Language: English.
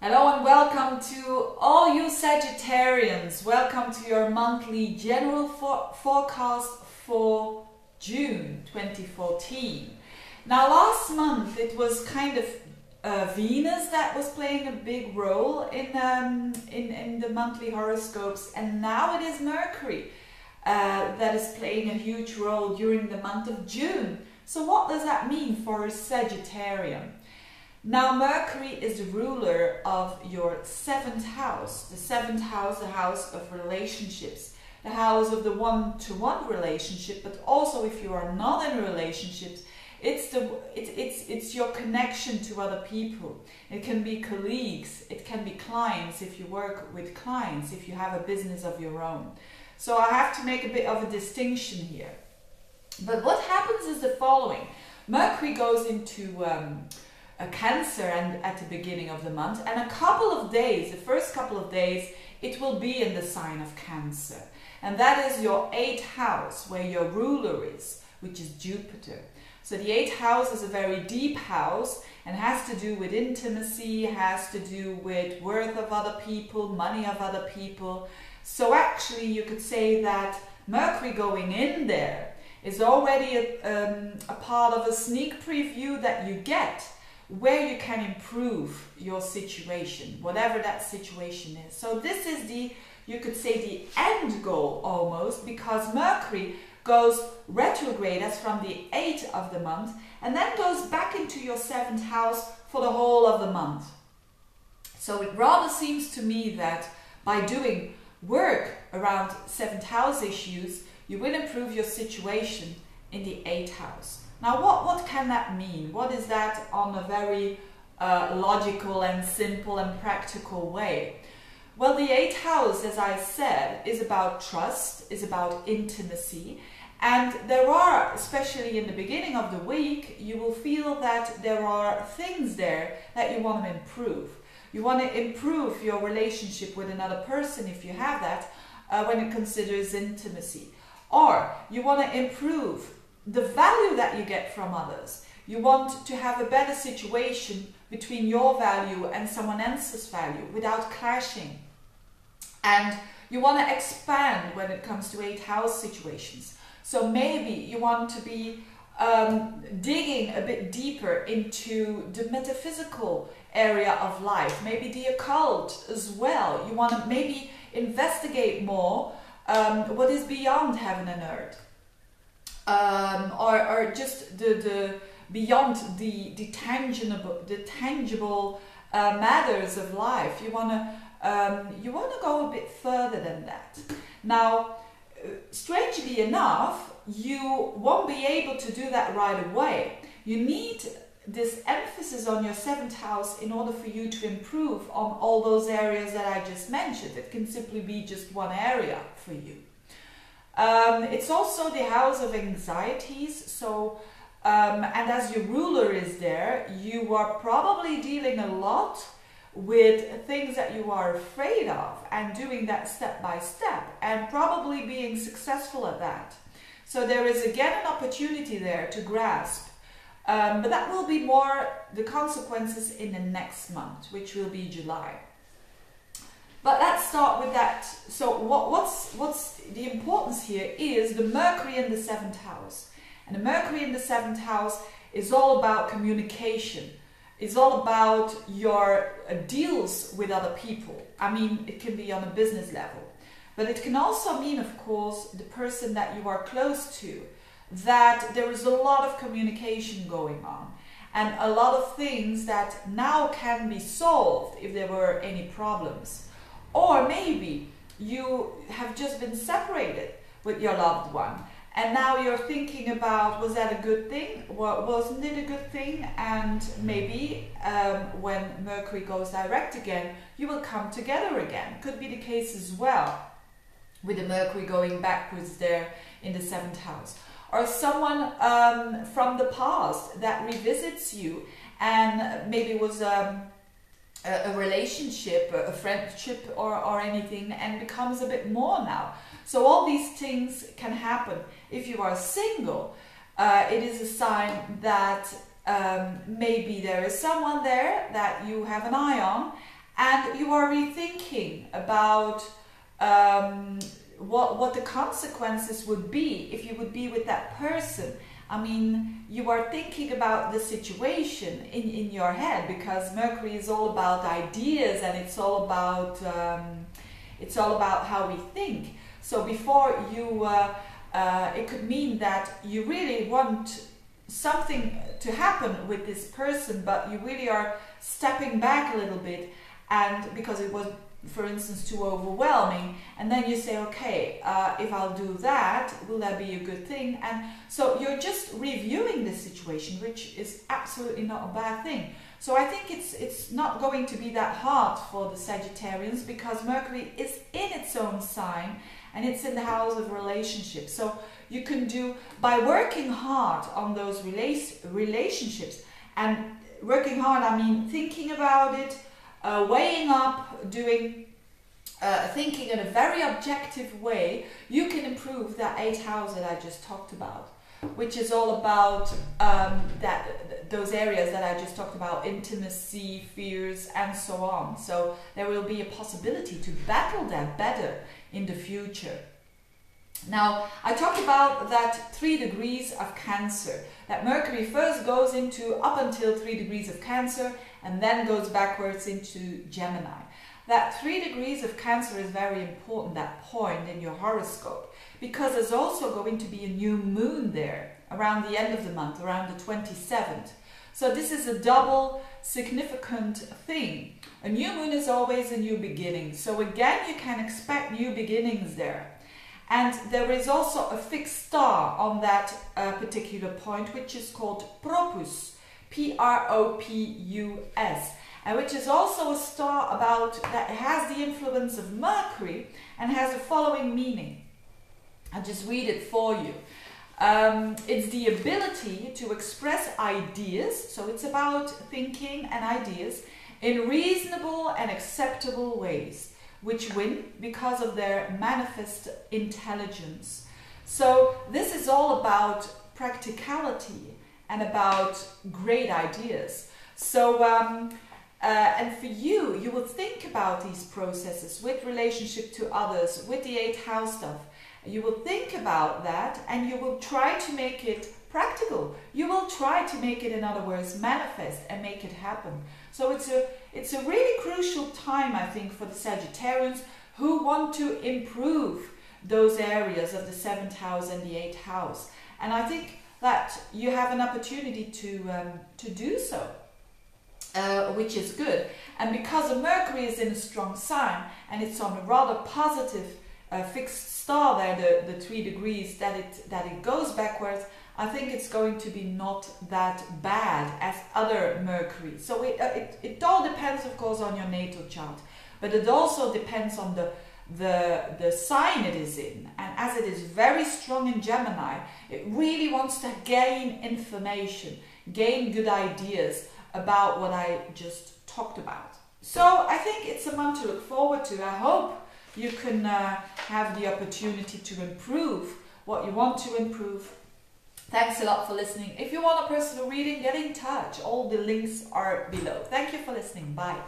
Hello and welcome to all you Sagittarians. Welcome to your monthly general forecast for June 2014. Now last month it was kind of Venus that was playing a big role in the monthly horoscopes, and now it is Mercury that is playing a huge role during the month of June. So what does that mean for a Sagittarian? Now Mercury is the ruler of your 7th house. The 7th house, the house of relationships, the house of the one-to-one relationship, but also if you are not in relationships, it's your connection to other people. It can be colleagues, it can be clients if you work with clients, if you have a business of your own. So I have to make a bit of a distinction here. But what happens is the following. Mercury goes into a Cancer and at the beginning of the month, and a couple of days, the first couple of days, it will be in the sign of Cancer. And that is your 8th house, where your ruler is, which is Jupiter. So the 8th house is a very deep house and has to do with intimacy, has to do with worth of other people, money of other people. So actually you could say that Mercury going in there is already a part of a sneak preview that you get, where you can improve your situation, whatever that situation is. So this is you could say the end goal almost, because Mercury goes retrograde as from the 8th of the month and then goes back into your 7th house for the whole of the month. So it rather seems to me that by doing work around 7th house issues, you will improve your situation in the 8th house. Now what can that mean? What is that on a very logical and simple and practical way? Well, the 8th house, as I said, is about trust, is about intimacy, and there are, especially in the beginning of the week, you will feel that there are things there that you want to improve. You want to improve your relationship with another person, if you have that, when it considers intimacy. Or you want to improve the value that you get from others. You want to have a better situation between your value and someone else's value without clashing. And you want to expand when it comes to 8th house situations. So maybe you want to be digging a bit deeper into the metaphysical area of life, maybe the occult as well. You want to maybe investigate more what is beyond heaven and earth. Or just the beyond the tangible matters of life. You wanna go a bit further than that. Now, strangely enough, you won't be able to do that right away. You need this emphasis on your 7th house in order for you to improve on all those areas that I just mentioned. It can simply be just one area for you. It's also the house of anxieties. So, and as your ruler is there, you are probably dealing a lot with things that you are afraid of and doing that step by step and probably being successful at that. So there is again an opportunity there to grasp. But that will be more the consequences in the next month, which will be July. But let's start with that. So what's the importance here is the Mercury in the 7th house. And the Mercury in the 7th house is all about communication. It's all about your deals with other people. I mean, it can be on a business level. But it can also mean, of course, the person that you are close to, that there is a lot of communication going on. And a lot of things that now can be solved if there were any problems. Or maybe you have just been separated with your loved one and now you're thinking about, was that a good thing? Wasn't it a good thing? And maybe when Mercury goes direct again, you will come together again. Could be the case as well with the Mercury going backwards there in the 7th house. Or someone from the past that revisits you and maybe was a relationship, a friendship or anything, and becomes a bit more now. So all these things can happen. If you are single, it is a sign that maybe there is someone there that you have an eye on that you are rethinking about what the consequences would be if you would be with that person. I mean, you are thinking about the situation in your head, because Mercury is all about ideas, and it's all about how we think. So before you, it could mean that you really want something to happen with this person, but you really are stepping back a little bit, and because it was, for instance, too overwhelming, and then you say, okay, if I'll do that, will that be a good thing? And so you're just reviewing the situation, which is absolutely not a bad thing. So I think it's not going to be that hard for the Sagittarians, because Mercury is in its own sign, and it's in the house of relationships. So you can do, by working hard on those relationships, and working hard, I mean thinking about it, weighing up, doing, thinking in a very objective way, you can improve that 8th house that I just talked about, which is all about those areas that I just talked about, intimacy, fears, and so on. So there will be a possibility to battle that better in the future. Now, I talked about that 3 degrees of Cancer, that Mercury first goes into up until 3 degrees of Cancer, and then goes backwards into Gemini. That 3 degrees of Cancer is very important, that point in your horoscope, because there's also going to be a new moon there around the end of the month, around the 27th. So this is a double significant thing. A new moon is always a new beginning. So again, you can expect new beginnings there. And there is also a fixed star on that particular point, which is called Propus, P-R-O-P-U-S, and which is also a star that has the influence of Mercury and has the following meaning. I'll just read it for you. It's the ability to express ideas, so it's about thinking and ideas, in reasonable and acceptable ways, which win because of their manifest intelligence. So this is all about practicality and about great ideas. So, and for you, you will think about these processes with relationship to others, with the 8th house stuff. You will think about that, and you will try to make it practical. You will try to make it, in other words, manifest and make it happen. So it's a really crucial time, I think, for the Sagittarians who want to improve those areas of the 7th house and the 8th house. And I think that you have an opportunity to do so, which is good. And because of Mercury is in a strong sign, and it's on a rather positive fixed star there, the 3 degrees that it goes backwards, I think it's going to be not that bad as other Mercury. So it all depends, of course, on your natal chart, but it also depends on the sign it is in. And as it is very strong in Gemini, it really wants to gain information, gain good ideas about what I just talked about. So I think it's a month to look forward to. I hope you can have the opportunity to improve what you want to improve. Thanks a lot for listening. If you want a personal reading, get in touch. All the links are below. Thank you for listening. Bye.